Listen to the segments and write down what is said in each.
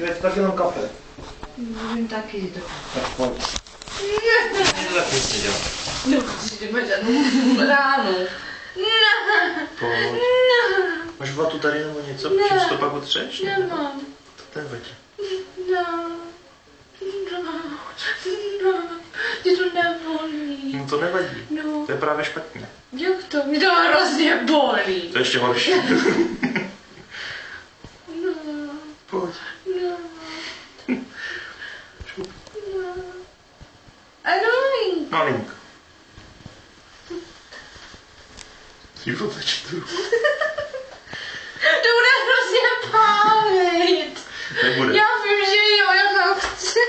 je to tak jenom kafe. Můžem taky to. Tak pojď. To tak nic nedělá. No, určitě bude žádnou ránu. Pojď. Máš vatu tady nebo něco? Čím si to pak utřeš? Nemám. To je vadí. Mě to nebolí. No to nevadí. No. To je právě špatně. Jak to? Mě to hrozně bolí. To je ještě horší. Pojď. Anoink. Malinko. Ty otočí tu ruku. To bude hrozně pálit. Nebude. Já vím, že jo, já nechci.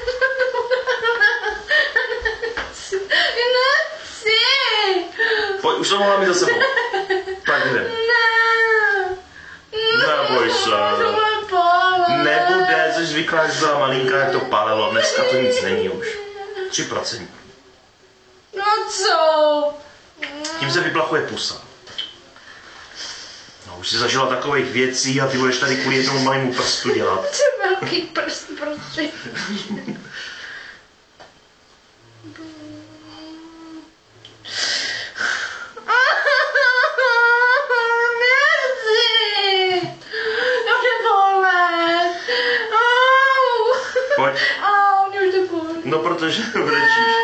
Nechci. Pojď, už to mohla mít za sebou. Tak jdem. Neboj se. To bude pálit. Nebude, jsi zvyklá, že byla malinká, jak to pálilo. Dneska to nic není už. 3%. No co? Tím se vyplachuje pusa. No, už jsi zažila takových věcí a ty budeš tady kvůli jednomu malému prstu dělat. To je velký prst prostě. Nechci. To bude bolet. Pojď. Mě už to bolí. No, protože brečíš.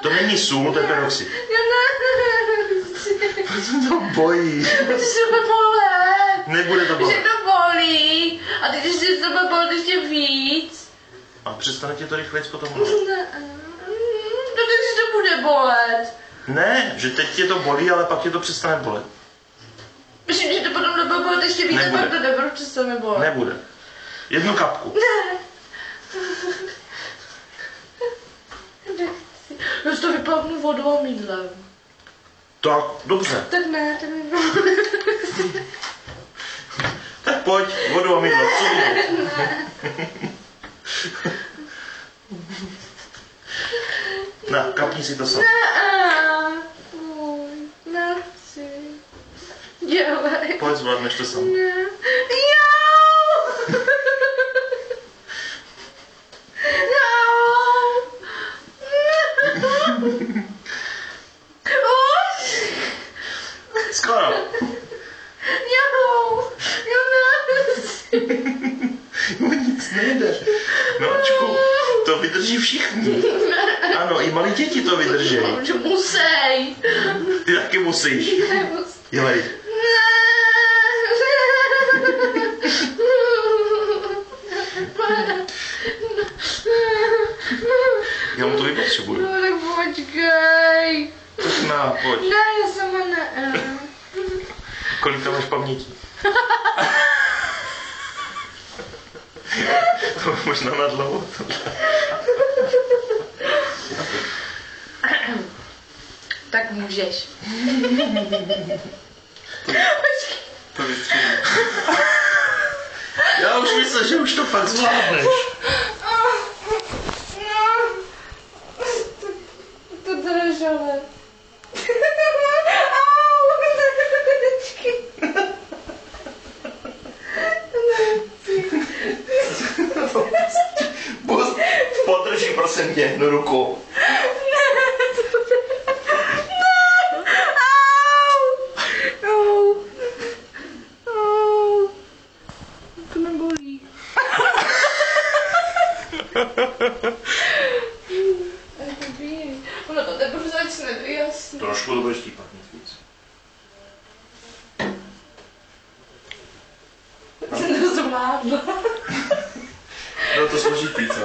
To není sůl, to je peroxid. Já nechci. Proč to bojí? Protože se bude bolet. Nebude to Že bolet. to bolí. A teď ještě se bude bolet ještě víc. A přestane tě to rychlejc potom. No takže to bude bolet. Ne, že teď tě to bolí, ale pak tě to přestane bolet. Myslím, že to potom nebude bolet ještě víc, a Nebude. pak to nebude přestane bolet. Nebude. Jednu kapku. Ne. Nechci. Já si to vyplavnu vodou a mýdlem. Tak, dobře. Tak ne, tak ne. Tak pojď, vodu a mydlo, co víš? Na, kapni si to sám. Nechci. Dělej. Pojď, zvládneš to sám. Ne. Jo! Už! Skoro. Jo! Jo, nechci. No nic nejde. Nočku, to vydrží všichni. Ano, i malí děti to vydrží. Že musej. Ty taky musíš. Dělej. Já mu to vypotřebuju. No tak počkej. Tak na, pojď. Ne, já sama ne. Kolika máš paměti? To možná na dlouho. Tak můžeš. To vystřílím. Já už myslím, že už to fakt zvládneš. To držele. Podrží prosím tě jednu ruku. To nebolí. Ono to teprve začne, to je jasný. Trošku to bude štípat, nic víc. Jsem to zvládla. Bylo to složitý, co?